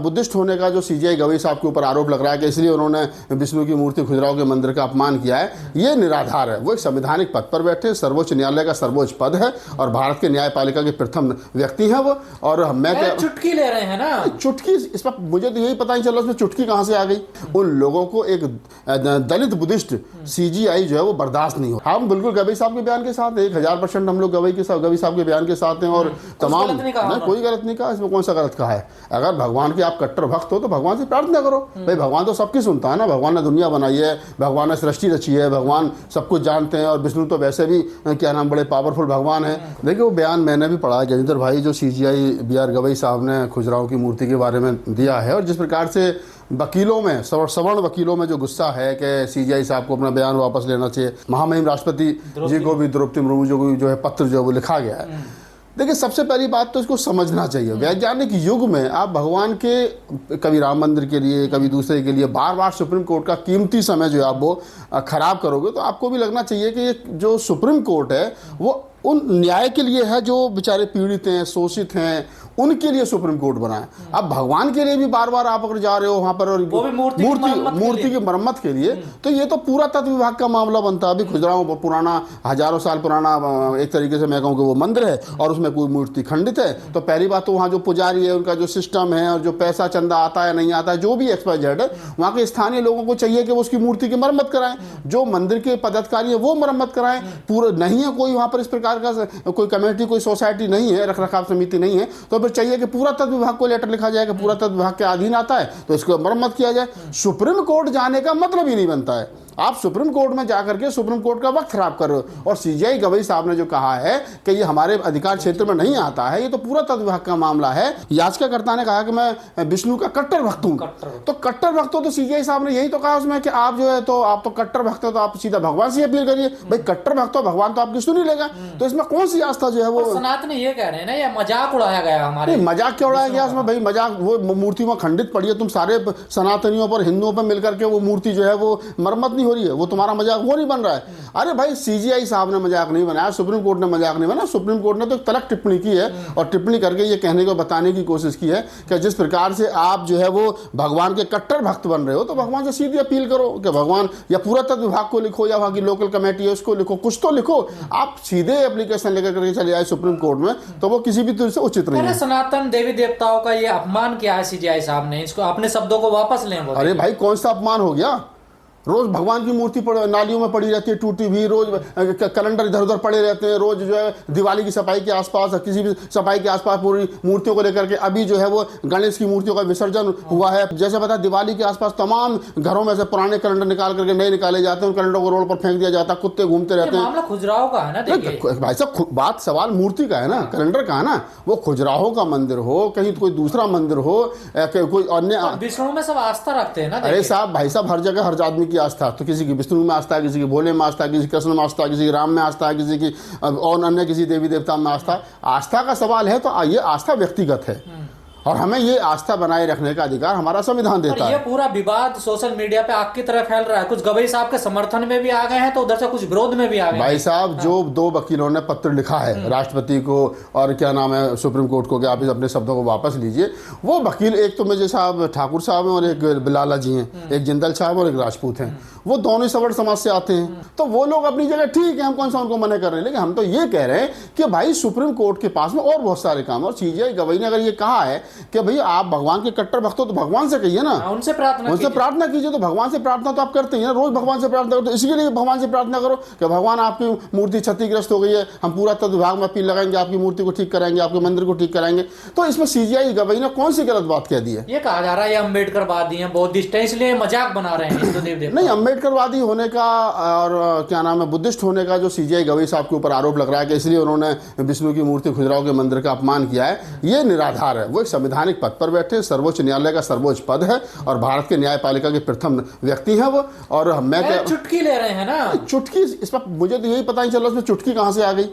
Buddhist होने का जो सीजीआई गवई साहब के ऊपर आरोप लग रहा है कि इसलिए उन्होंने विष्णु की मूर्ति खुजराहो के मंदिर का अपमान किया है, ये निराधार है। वो एक संवैधानिक पद पर बैठे, सर्वोच्च न्यायालय का सर्वोच्च पद है और भारत के न्यायपालिका के प्रथम व्यक्ति हैं वो। और मैं चुटकी ले रहे हैं ना, चुटकी, इस पर मुझे तो यही पता नहीं चला उसमें चुटकी कहां से आ गई। उन लोगों को एक दलित बुद्धिस्ट सीजीआई जो है वो बर्दाश्त नहीं हो। हम बिल्कुल गवई साहब के बयान के साथ 1000% हम लोग गवई साहब के बयान के साथ हैं। और तमाम कोई गलत नहीं कहा, इसमें कौन सा गलत कहा है। अगर भगवान के आप कट्टर भक्त हो तो भगवान से प्रार्थना करो। भाई भगवान तो सबकी सुनता है ना, भगवान ने दुनिया बनाई है, भगवान ने सृष्टि रची है, भगवान सब कुछ जानते हैं। और विष्णु तो वैसे भी क्या नाम बड़े पावरफुल भगवान है। देखिए वो बयान मैंने भी पढ़ा गजेंद्र भाई, जो सीजीआई बीआर गवई साहब ने खुजराहो की मूर्ति के बारे में दिया है। और जिस प्रकार से वकीलों में, सवर्ण वकीलों में जो गुस्सा है कि सीजीआई साहब को अपना बयान वापस लेना चाहिए, महामहिम राष्ट्रपति जी को भी, द्रौपदी मुर्मू जी को जो है पत्र जो है वो लिखा गया है। देखिए सबसे पहली बात तो इसको समझना चाहिए, वैज्ञानिक युग में आप भगवान के कभी राम मंदिर के लिए कभी दूसरे के लिए बार बार सुप्रीम कोर्ट का कीमती समय जो है आप वो खराब करोगे तो आपको भी लगना चाहिए कि ये जो सुप्रीम कोर्ट है वो उन न्याय के लिए है जो बेचारे पीड़ित हैं, शोषित हैं, उनके लिए सुप्रीम कोर्ट बना है। अब भगवान के लिए भी बार बार आप अगर जा रहे हो वहां पर और मूर्ति की मरम्मत के लिए, तो ये तो पूरा तत्व विभाग का मामला बनता है। अभी खुजराहो पुराना, हजारों साल पुराना एक तरीके से मैं कहूँ कि वो मंदिर है और उसमें कोई मूर्ति खंडित है, तो पहली बात तो वहाँ जो पुजारी है उनका जो सिस्टम है और जो पैसा चंदा आता है नहीं आता है, जो भी XYZ है, वहाँ के स्थानीय लोगों को चाहिए कि वो उसकी मूर्ति की मरम्मत कराएं। जो मंदिर के पदाधिकारी है वो मरम्मत कराएं। पूरा नहीं है कोई वहाँ पर इस प्रकार का कोई कमेटी, कोई सोसाइटी नहीं है, रखरखाव समिति नहीं है, तो फिर चाहिए कि पूरा तत्व विभाग को लेटर लिखा जाए कि पूरा तत्व विभाग के अधीन आता है तो इसको मरम्मत किया जाए। सुप्रीम कोर्ट जाने का मतलब ही नहीं बनता है। आप सुप्रीम कोर्ट में जाकर के सुप्रीम कोर्ट का वक्त खराब कर रहे हो। और सीजीआई गवई साहब ने जो कहा है कि ये हमारे अधिकार क्षेत्र में नहीं आता है, ये तो पूरा तत्व विभाग का मामला है। याचिकाकर्ता ने कहा कि मैं विष्णु का कट्टर भक्त हूं, तो कट्टर भक्त हो तो सीजीआई साहब ने यही तो कहा उसमें कि आप जो है तो आप तो कट्टर भक्त हो तो आप सीधा भगवान से अपील करिए। भाई कट्टर भक्त हो, भगवान तो आपकी सुन ही लेगा, तो इसमें कौन सी आस्था जो है वो। सनातन ये कह रहे हैं ना, ये मजाक उड़ाया गया हमारे। मजाक क्या उड़ाया गया उसमें? भाई मजाक, वो मूर्ति वहां खंडित पड़ी है, तुम सारे सनातनियों पर, हिंदुओं पर मिलकर के वो मूर्ति जो है वो मरम्मत नहीं हो रही है, वो तुम्हारा मजाक वो नहीं बन रहा है। अरे भाई सीजीआई साहब ने मजाक नहीं बनाया, सुप्रीम कोर्ट ने मजाक नहीं बनाया। सुप्रीम कोर्ट ने तो एक तलक टिप्पणी की है और टिप्पणी करके ये कहने को बताने की कोशिश की है कि जिस प्रकार से आप जो है वो भगवान के कट्टर भक्त बन रहे हो तो भगवान से सीधी अपील करो कि भगवान, या पूरा तत्व विभाग को लिखो या वहां की लोकल कमेटी है उसको लिखो, कुछ तो लिखो। आप सीधे एप्लीकेशन लेकर करके चले आए सुप्रीम कोर्ट में तो वो किसी भी तरह से उचित नहीं है। सनातन देवी देवताओं का ये अपमान किया है सीजीआई साहब ने, इसको अपने शब्दों को वापस लें। अरे भाई कौन सा अपमान हो गया? रोज भगवान की मूर्ति नालियों में पड़ी रहती है टूटी हुई, रोज कैलेंडर इधर उधर पड़े रहते हैं, रोज जो है दिवाली की सफाई के आसपास, किसी भी सफाई के आसपास पूरी मूर्तियों को लेकर के अभी जो है वो गणेश की मूर्तियों का विसर्जन हुआ है। जैसे पता दिवाली के आसपास तमाम घरों में से पुराने कैलेंडर निकाल करके नए निकाले जाते हैं, उन कैलेंडर को रोड पर फेंक दिया जाता है, कुत्ते घूमते रहते हैं। मामला खुजराहो का है ना भाई साहब, बात सवाल मूर्ति का है ना, कैलेंडर का है ना। वो खुजराहो का मंदिर हो, कहीं कोई दूसरा मंदिर हो, कोई अन्य, विष्णु में सब आस्था रखते हैं ना। अरे साहब, भाई साहब, हर जगह हर आदमी की आस्था, तो किसी विष्णु में आस्था है, किसी की भोले में आस्था है, किसी कृष्ण में आस्था है, किसी की राम में आस्था है, किसी की और अन्य किसी देवी देवता में आस्था। आस्था का सवाल है तो ये आस्था व्यक्तिगत है और हमें ये आस्था बनाए रखने का अधिकार हमारा संविधान देता है। ये पूरा विवाद सोशल मीडिया पे आग की तरह फैल रहा है, कुछ गवई साहब के समर्थन में भी आ गए हैं तो उधर से कुछ विरोध में भी आ गए। भाई साहब, जो 2 वकीलों ने पत्र लिखा है राष्ट्रपति को और क्या नाम है सुप्रीम कोर्ट को कि आप इस अपने शब्दों को वापस लीजिए, वो वकील एक तो मेजर साहब ठाकुर साहब हैं और एक बिलाला जी हैं, एक जिंदल साहब और एक राजपूत हैं, वो दोनों सवर्ण समाज से आते हैं। तो वो लोग अपनी जगह ठीक है, हम कौन सा उनको मना कर रहे हैं, लेकिन हम तो ये कह रहे हैं कि भाई सुप्रीम कोर्ट के पास में और बहुत सारे काम। और सीजीआई गवई ने अगर ये कहा है कि भाई आप भगवान के कट्टर भक्त हो तो भगवान से कहिए ना, उनसे प्रार्थना कीजिए। तो भगवान से प्रार्थना तो आप करते हैं ना, रोज भगवान से प्रार्थना करो, तो इसके लिए भगवान से प्रार्थना करो कि भगवान आपकी मूर्ति क्षतिग्रस्त हो गई है, हम पूरा तत्व विभाग में अपील लगाएंगे, आपकी मूर्ति को ठीक कराएंगे, आपके मंदिर को ठीक कराएंगे। तो इसमें सीजीआई गवई ने कौन सी गलत बात कह दी है? ये कहा जा रहा है अम्बेडकरवादी हैं, बौद्धिस्ट हैं, इसलिए मजाक बना रहे हैं हिंदू देव। नहीं, अम्बेडकरवादी होने का और क्या नाम है बुद्धिस्ट होने का जो सीजीआई गवई साहब के ऊपर आरोप लग रहा है कि इसलिए उन्होंने विष्णु की मूर्ति खुजराहो के मंदिर का अपमान किया है, ये निराधार है। वो एक संवैधानिक पद पर बैठे, सर्वोच्च न्यायालय का सर्वोच्च पद है और भारत के न्यायपालिका के प्रथम व्यक्ति हैं वो। और मैं चुटकी ले रहे हैं ना, चुटकी, इस पर मुझे तो यही पता नहीं चला उसमें चुटकी कहां से आ गई।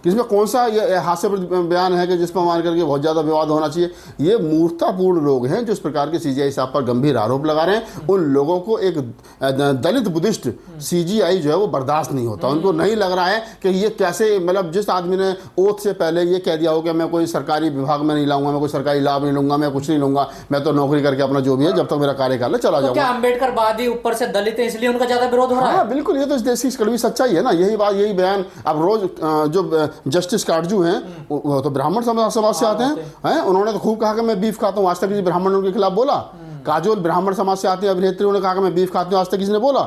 इसमें कौन सा ये हास्यप्रद बयान है कि जिस पर मान करके बहुत ज़्यादा विवाद होना चाहिए। ये मूर्खतापूर्ण लोग हैं जो इस प्रकार के सीजीआई साहब पर गंभीर आरोप लगा रहे हैं। उन लोगों को एक दलित बुद्धिस्ट सीजीआई जो है वो बर्दाश्त नहीं होता। उनको नहीं लग रहा है कि ये कैसे, मतलब जिस आदमी ने ओथ से पहले ये कह दिया हो कि मैं कोई सरकारी विभाग में नहीं लाऊंगा, मैं कोई सरकारी लाभ नहीं लूंगा, मैं कुछ नहीं लूंगा, मैं तो नौकरी करके अपना जो भी है जब तक मेरा कार्यकाल है चला तो क्या जाऊंगा। अम्बेडकर वादी ऊपर से दलित है इसलिए उनका ज्यादा विरोध हो रहा है? हाँ बिल्कुल, ये तो इस देश की कड़वी सच्चाई है ना। यही बात, यही बयान अब रोज जो जस्टिस काटजू हैं वो तो ब्राह्मण समाज से आते हैं। उन्होंने तो खूब कहा कि मैं बीफ खाता हूँ, आज तक किसी ब्राह्मण ने उनके खिलाफ बोला? काजोल ब्राह्मण समाज से आते हैं अभिनेत्री, उन्होंने कहा कि मैं बीफ खाती हूँ, आज तक किसी ने बोला?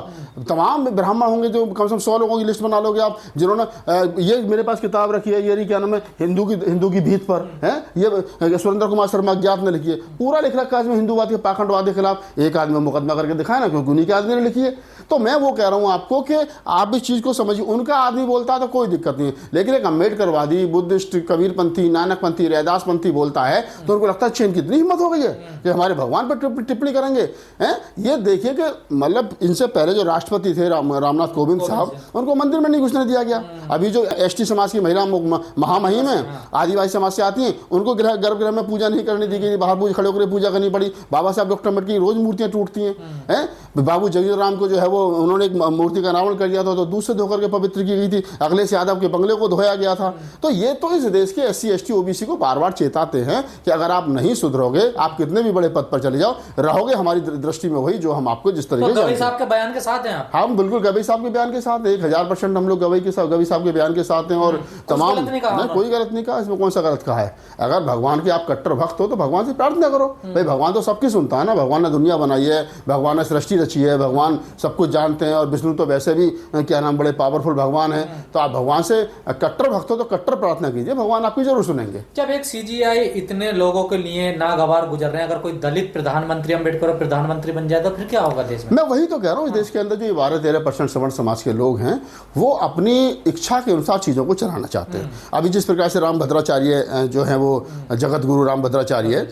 तमाम ब्राह्मण होंगे जो कम से कम 100 लोगों की लिस्ट बना लोगे आप, जिन्होंने ये मेरे पास किताब रखी है, ये क्या नाम है, हिंदू की भीत पर है, ये सुरेंद्र कुमार शर्मा अज्ञात ने लिखी है, पूरा लिख रखा है इसमें हिंदूवाद के पाखंडवाद के खिलाफ। एक आदमी मुकदमा करके दिखाया ना, क्योंकि उन्हीं के आदमी ने लिखी है। तो मैं वो कह रहा हूँ आपको कि आप इस चीज़ को समझिए। उनका आदमी बोलता है तो कोई दिक्कत नहीं है, लेकिन एक अम्बेडकरवादी, बुद्धिस्ट, कबीरपंथी, नानकपंथी, रैदासपंथी बोलता है तो उनको लगता है चीन कितनी हिम्मत हो गई है कि हमारे भगवान पर टिप्पणी करेंगे। हैं, ये देखिए कि मतलब इनसे पहले जो राष्ट्रपति थे रामनाथ कोविंद साहब, उनको मंदिर में नहीं घुसने दिया गया। अभी जो एसटी समाज की महिला महामहिम है, आदिवासी समाज से आती हैं, उनको गर्भगृह में पूजा नहीं करने दी गई, बाहर पूजा खड़े होकर पूजा करनी पड़ी। बाबा साहब डॉक्टर अम्बेडकर की रोज मूर्तियां टूटती हैं। बाबू जगजीवन राम को जो है वो उन्होंने एक मूर्ति का अनावरण कर दिया था तो दूध से धोकर के पवित्र की गई थी। अखिलेश यादव के बंगले को धोया गया था। तो ये तो इस देश के SC ST OBC को बार बार चेताते हैं कि अगर आप नहीं सुधरोगे, आप कितने भी बड़े पद पर चले जाओ, रहोगे हमारी दृष्टि में वही जो हम आपको जिस तरीके से। गवई साहब के बयान के साथ हैं आप? हम बिल्कुल गवई साहब के बयान के साथ 1000% हम लोग गवई साहब के बयान के साथ हैं। और तमाम कोई गलत नहीं कहा, इसमें कौन सा गलत कहा है। अगर भगवान के आप कट्टर भक्त हो तो भगवान से प्रार्थना करो। भाई भगवान तो सबकी सुनता है ना, भगवान ने दुनिया बनाई है, भगवान ने सृष्टि रची है, भगवान सब कुछ जानते हैं। और विष्णु तो वैसे भी क्या नाम बड़े पावरफुल भगवान है। तो आप भगवान से कट्टर भक्त हो तो कट्टर प्रार्थना कीजिए, भगवान आपकी जरूर सुनेंगे। जब एक सीजीआई इतने लोगों के लिए नागवार गुजर रहे हैं, अगर कोई दलित प्रधानमंत्री, अम्बेडकर प्रधानमंत्री बन जाए तो फिर क्या होगा देश में? मैं वही तो कह रहा हूँ, इस देश के अंदर जो 12-13% सवर्ण समाज के लोग हैं वो अपनी इच्छा के अनुसार चीज़ों को चलाना चाहते हैं। अभी जिस प्रकार से रामभद्राचार्य जो है वो जगत गुरु रामभद्राचार्य,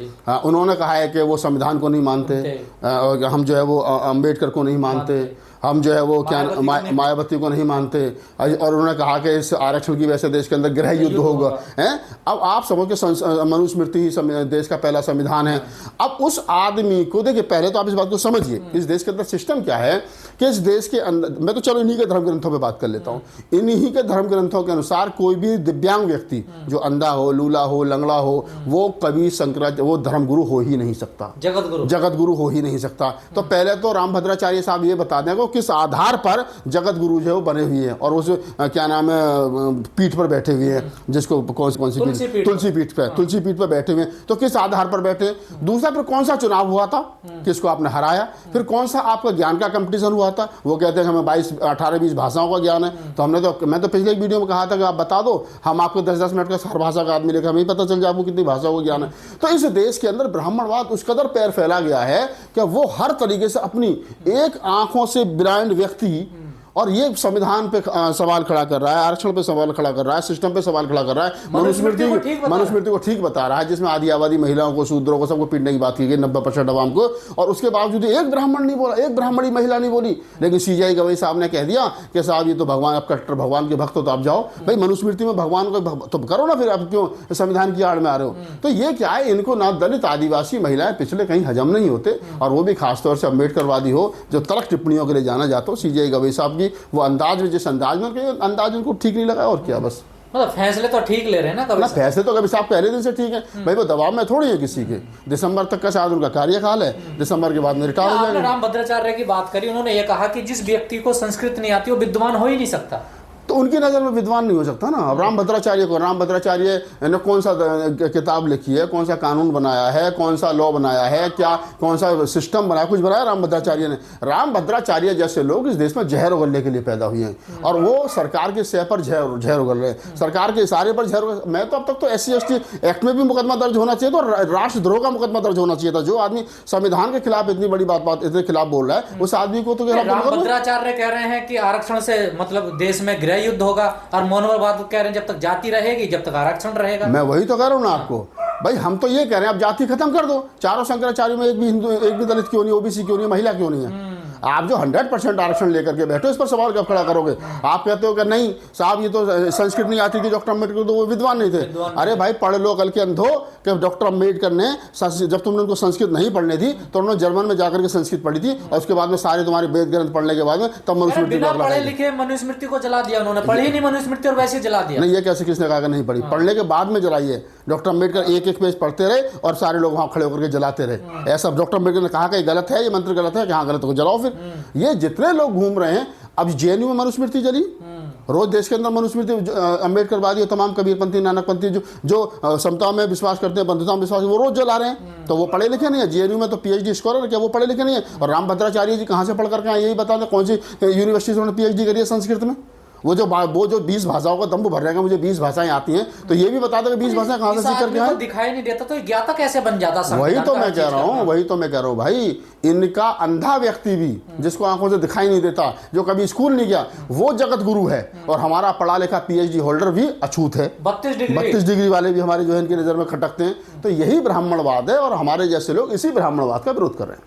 उन्होंने कहा है कि वो संविधान को नहीं मानते, हम जो है वो अम्बेडकर को नहीं मानते, हम जो है वो क्या मायावती को नहीं मानते, और उन्होंने कहा कि इस आरक्षण की वजह से देश के अंदर गृह युद्ध होगा। हैं, अब आप समझ के मनुस्मृति ही देश का पहला संविधान है। अब उस आदमी को देखिए, पहले तो आप इस बात को समझिए, इस देश के अंदर सिस्टम क्या है कि इस देश के अंदर, मैं तो चलो इन्हीं के धर्म ग्रंथों पे बात कर लेता हूँ। इन्हीं के धर्म ग्रंथों के अनुसार कोई भी दिव्यांग व्यक्ति जो अंधा हो, लूला हो, लंगड़ा हो, वो कभी शंकराचार्य, वो धर्मगुरु हो ही नहीं सकता, जगत गुरु हो ही नहीं सकता। तो पहले तो रामभद्राचार्य साहब ये बता दें किस आधार पर जगत गुरु जो है वो बने हुए हैं और उस क्या नाम है पीठ पर बैठे हुए हैं, जिसको कौन सी पीठ, तुलसी पीठ पर बैठे हुए हैं। तो किस आधार पर बैठे? दूसरा, फिर कौन सा चुनाव हुआ था, किसको आपने हराया? फिर कौन सा आपका ज्ञान का कंपटीशन हुआ था? वो कहते हैं हमें 18-20 भाषाओं का ज्ञान है। तो मैं तो पिछले एक वीडियो में कहा था कि आप बता दो, हम आपको 10-10 मिनट का हर भाषा का आदमी लेकर हमें पता चल जाए आपको कितनी भाषाओं का ज्ञान है। तो इस देश के अंदर ब्राह्मणवाद उस कदर पैर फैला गया है कि वो हर तरीके से अपनी एक आंखों से ब्लाइंड व्यक्ति, और ये संविधान पे सवाल खड़ा कर रहा है, आरक्षण पे सवाल खड़ा कर रहा है, सिस्टम पे सवाल खड़ा कर रहा है, मनुस्मृति को ठीक बता रहा है, जिसमें आदि आबादी महिलाओं को, शूद्रों को, सबको पीटने की बात की गई, 90% अवाम को। और उसके बावजूद एक ब्राह्मण नहीं बोला, एक ब्राह्मणी महिला नहीं बोली। लेकिन सीजीआई गवई साहब ने कह दिया कि साहब ये तो भगवान, आप कट्टर भगवान के भक्त हो तो आप जाओ। भाई मनुस्मृति में भगवान को तो करो ना, फिर आप क्यों संविधान की आड़ में आ रहे हो? तो ये क्या है, इनको ना दलित, आदिवासी, महिलाएं, पिछले कहीं हजम नहीं होते। और वो भी खासतौर से अम्बेडकरवादी हो जो तलक टिप्पणियों के लिए जाना जाता हो। सीजीआई गवई साहब की वो अंदाज, जिस अंदाज में, अंदाज उनको ठीक नहीं लगा, और क्या। बस मतलब फैसले तो ठीक ले रहे हैं ना कभी, फैसले तो कभी साहब पहले दिन से ठीक है। भाई वो दबाव में थोड़ी है किसी के। दिसंबर तक का शायद उनका कार्यकाल है, दिसंबर के बाद में रिटायर हो जाएंगे। रामभद्राचार्य की बात करी, उन्होंने ये कहा कि जिस व्यक्ति को संस्कृत नहीं आती वो विद्वान हो ही नहीं सकता। तो उनकी नज़र में विद्वान नहीं हो सकता ना। अब रामभद्राचार्य ने कौन सा किताब लिखी है, कौन सा कानून बनाया है, कौन सा लॉ बनाया है, क्या कौन सा सिस्टम बनाया, कुछ बनाया रामभद्राचार्य ने? रामभद्राचार्य जैसे लोग इस देश में जहर उगलने के लिए पैदा हुए हैं और वो सरकार के सह पर जहर उगल रहे हैं, सरकार के इशारे पर जहर। मैं तो अब तक तो SC ST एक्ट में भी मुकदमा दर्ज होना चाहिए, तो राष्ट्रद्रोह का मुकदमा दर्ज होना चाहिए था। जो आदमी संविधान के खिलाफ इतनी बड़ी बात इतने खिलाफ बोल रहा है, उस आदमी को तो रामभद्राचार्य कह रहे हैं कि आरक्षण से मतलब देश में गृह युद्ध होगा, और मनोवाद कह रहे हैं जब तक जाति रहेगी, जब तक आरक्षण रहेगा। मैं वही तो कह रहा हूँ ना आपको। भाई हम तो ये कह रहे हैं आप जाति खत्म कर दो, चारों शंकराचार्य में एक भी हिंदू, एक भी दलित क्यों नहीं, OBC क्यों नहीं, महिला क्यों नहीं है? आप जो 100% आरक्षण लेकर के बैठो, इस पर सवाल कब खड़ा करोगे? आप कहते हो कि नहीं साहब ये तो संस्कृत नहीं आती थी डॉक्टर अम्बेडकर, तो वो विद्वान नहीं थे। अरे भाई पढ़ लो कल के अंधो कि डॉक्टर अम्बेडकर ने जब तुमने उनको संस्कृत नहीं पढ़नी थी तो उन्होंने जर्मन में जाकर के संस्कृत पढ़ी थी, और उसके बाद में सारे तुम्हारे वेद ग्रंथ पढ़ने के बाद में तब मनुस्मृति बिना पढ़े लिखे मनुस्मृति को जला दिया उन्होंने, पढ़ी ही नहीं मनुस्मृति और वैसे जला दिया। नहीं, ये कैसे किसने कहा कि नहीं पढ़ी? पढ़ने के बाद में जलाई है। डॉक्टर अम्बेडकर एक एक पेज पढ़ते रहे और सारे लोग वहां खड़े होकर के जलाते रहे। ऐसा डॉक्टर अम्बेडकर ने कहा कि गलत है, ये मंत्र गलत है, कि हाँ गलत हो जलाओ फिर। ये जितने लोग घूम रहे हैं, अब जेएनयू में मनुस्मृति जली, रोज देश के अंदर मनुस्मृति, अम्बेडकरवादी और तमाम कबीरपंथी नानकपंथी जो समता में विश्वास करते हैं, बंधुता में विश्वास, वो रोज जला रहे हैं। तो वो पढ़े लिखे नहीं है। जेएनयू में तो पीएचडी स्कॉलर, क्या वो पढ़े लिखे नहीं है? और रामभद्राचार्य जी कहाँ से पढ़ करके आए, यही बता दें कौन सी यूनिवर्सिटी से उन्होंने पीएचडी करी है संस्कृत में? वो जो 20 भाषाओं का दम्भ भर रहेगा, मुझे 20 भाषाएं आती हैं, तो ये भी बता दें कि 20 भाषाएं कहाँ से सीख करके आए? दिखाई नहीं देता तो ज्ञाता कैसे बन जाता? वही तो मैं कह रहा हूँ भाई, इनका अंधा व्यक्ति भी जिसको आंखों से दिखाई नहीं देता, जो कभी स्कूल नहीं गया, वो जगत गुरु है। और हमारा पढ़ा लिखा पीएचडी होल्डर भी अछूत है। 32 डिग्री वाले भी हमारे जो है इनकी नजर में खटकते हैं। तो यही ब्राह्मणवाद है, और हमारे जैसे लोग इसी ब्राह्मणवाद का विरोध कर रहे हैं।